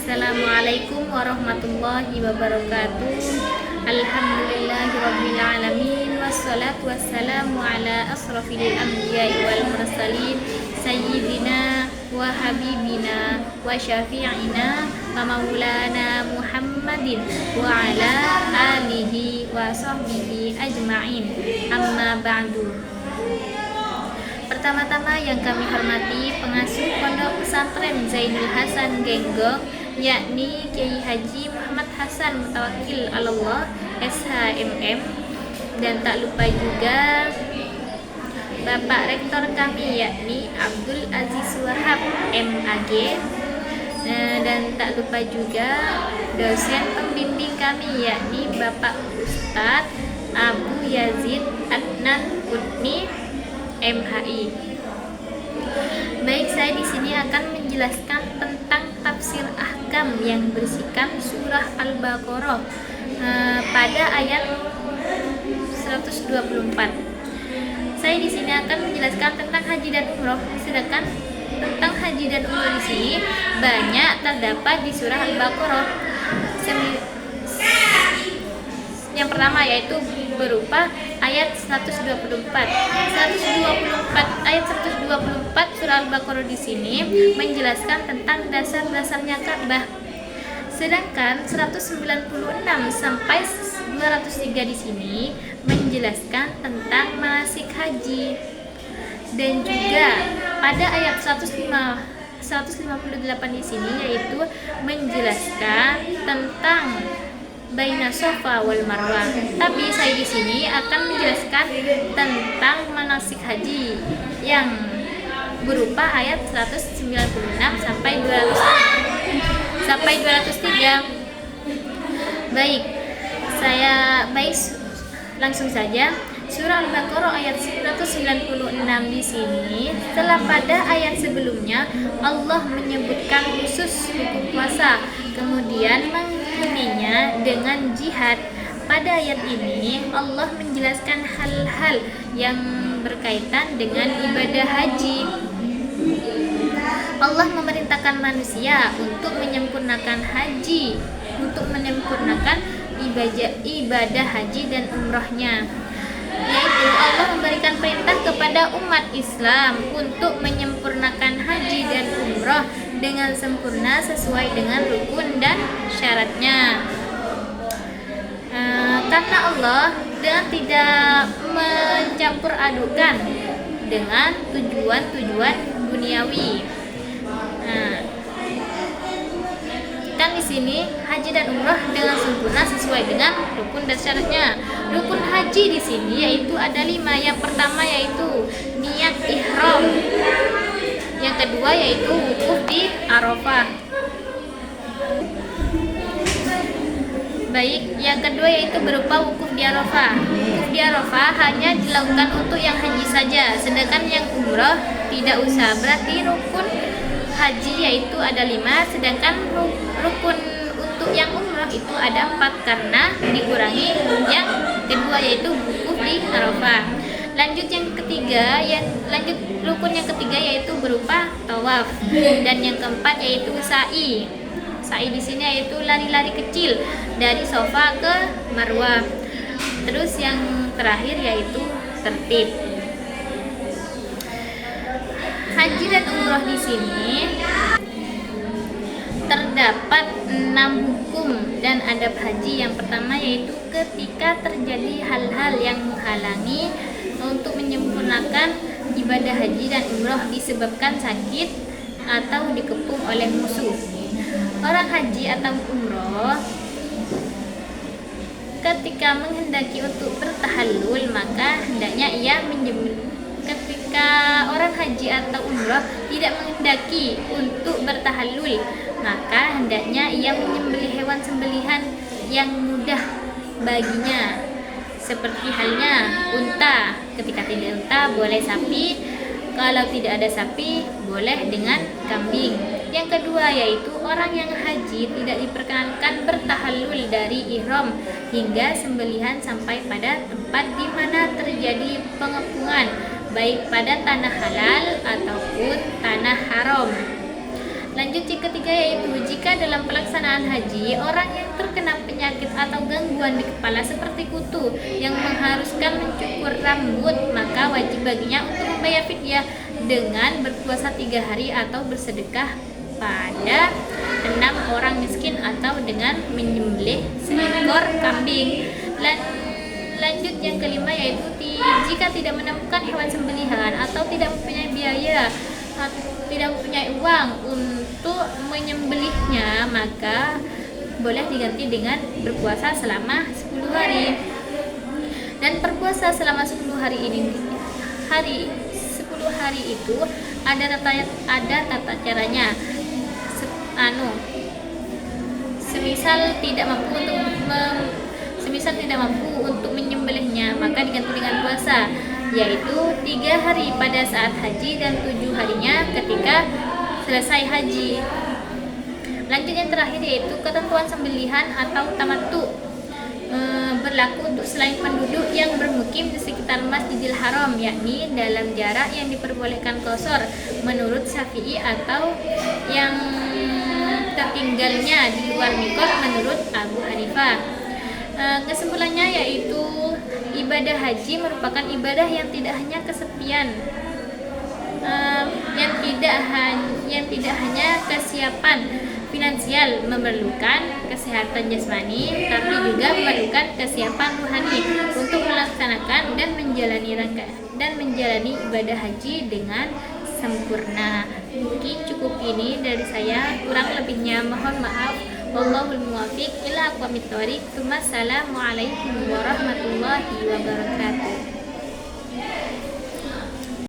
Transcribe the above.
Assalamualaikum warahmatullahi wabarakatuh. Alhamdulillahirabbil alamin wassalatu wassalamu ala asrofil anbiya'i wal mursalin sayyidina wa habibina wa syafi'ina wa maulana Muhammadin wa ala alihi wa sahbihi ajma'in. Amma ba'du. Pertama-tama yang kami hormati pengasuh Pondok Pesantren Zainul Hasan Genggong, yakni Kiai Haji Muhammad Hasan Mutawakkil Allah SHMM, dan tak lupa juga Bapak Rektor kami yakni Abdul Aziz Wahab MAG, dan tak lupa juga dosen pembimbing kami yakni Bapak Ustadz Abu Yazid Adnan Utni MHI. Baik, saya di sini akan menjelaskan tentang tafsir ahkam yang berisikan surah Al-Baqarah pada ayat 124. Saya di sini akan menjelaskan tentang haji dan umroh, sedangkan tentang haji dan umroh di sini banyak terdapat di surah Al-Baqarah. Yang pertama yaitu berupa ayat 124. Ayat 124 surah Al-Baqarah di sini menjelaskan tentang dasar-dasarnya Ka'bah. Sedangkan 196 sampai 203 di sini menjelaskan tentang manasik haji. Dan juga pada ayat 158 di sini yaitu menjelaskan tentang Baina Safa wal Marwah. Tapi saya di sini akan menjelaskan tentang manasik haji yang berupa ayat 196 sampai 203. Baik, langsung saja. Surah Al-Baqarah ayat 196 di sini, setelah pada ayat sebelumnya Allah menyebutkan khusus hukum puasa, kemudian mengikutinya dengan jihad. Pada ayat ini Allah menjelaskan hal-hal yang berkaitan dengan ibadah haji. Allah memerintahkan manusia untuk menyempurnakan haji, untuk menyempurnakan ibadah haji dan umrohnya, yaitu Allah memberikan perintah kepada umat Islam untuk menyempurnakan haji dan umroh dengan sempurna sesuai dengan rukun dan syaratnya. Karena Allah dengan tidak mencampur adukan dengan tujuan-tujuan duniawi. Kan di sini haji dan umroh dengan sempurna sesuai dengan rukun dan syaratnya. Rukun haji di sini yaitu ada 5. Yang pertama yaitu niat ihram. Yang kedua yaitu wukuf di Arafah. Baik, yang kedua yaitu berupa wukuf di Arafah. Wukuf di Arafah hanya dilakukan untuk yang haji saja, sedangkan yang umroh tidak usah. Berarti rukun haji yaitu ada 5, sedangkan rukun untuk yang umroh itu ada 4 karena dikurangi yang kedua yaitu wukuf di Arafah. Lanjut rukun yang ketiga yaitu berupa tawaf, dan yang keempat yaitu sa'i. Sa'i di sini yaitu lari-lari kecil dari Safa ke Marwah. Terus yang terakhir yaitu tertib. Haji dan umroh di sini terdapat 6 hukum dan adab haji. Yang pertama yaitu ketika terjadi hal-hal yang menghalangi untuk menyempurnakan ibadah haji dan umroh disebabkan sakit atau dikepung oleh musuh. Orang haji atau umroh ketika menghendaki untuk bertahallul, maka hendaknya ia ketika orang haji atau umroh tidak menghendaki untuk bertahallul, maka hendaknya ia menyembelih hewan sembelihan yang mudah baginya, seperti halnya unta. Ketika tidak unta boleh sapi, kalau tidak ada sapi boleh dengan kambing. Yang kedua yaitu orang yang haji tidak diperkenankan bertahallul dari ihram hingga sembelihan sampai pada tempat di mana terjadi pengepungan, baik pada tanah halal ataupun tanah haram. Lanjut yang ketiga yaitu jika dalam pelaksanaan haji orang yang terkena penyakit atau gangguan di kepala seperti kutu yang mengharuskan mencukur rambut, maka wajib baginya untuk membayar fidyah dengan berpuasa 3 hari atau bersedekah pada 6 orang miskin atau dengan menyembelih seekor kambing. Lanjut yang kelima yaitu jika tidak menemukan hewan sembelihan atau tidak mempunyai biaya tidak mempunyai uang untuk menyembelihnya, maka boleh diganti dengan berpuasa selama 10 hari. Dan berpuasa selama 10 hari ini 10 hari itu ada tata caranya. Semisal tidak mampu untuk menyembelihnya, maka diganti dengan puasa, yaitu 3 hari pada saat haji dan 7 harinya ketika selesai haji. Lanjut yang terakhir yaitu ketentuan sembelihan atau tamattu berlaku untuk selain penduduk yang bermukim di sekitar Masjidil Haram, yakni dalam jarak yang diperbolehkan qashar menurut Syafi'i, atau yang tertinggalnya di luar mikot menurut Abu Hanifah. Kesimpulannya yaitu ibadah haji merupakan ibadah yang tidak hanya kesepian, yang tidak hanya kesiapan finansial, memerlukan kesehatan jasmani, tapi juga memerlukan kesiapan rohani untuk melaksanakan dan menjalani ibadah haji dengan sempurna. Mungkin cukup ini dari saya, kurang lebihnya mohon maaf. Wallahul muwaffiq ila aqwamit thoriq. Assalamualaikum warahmatullahi wabarakatuh.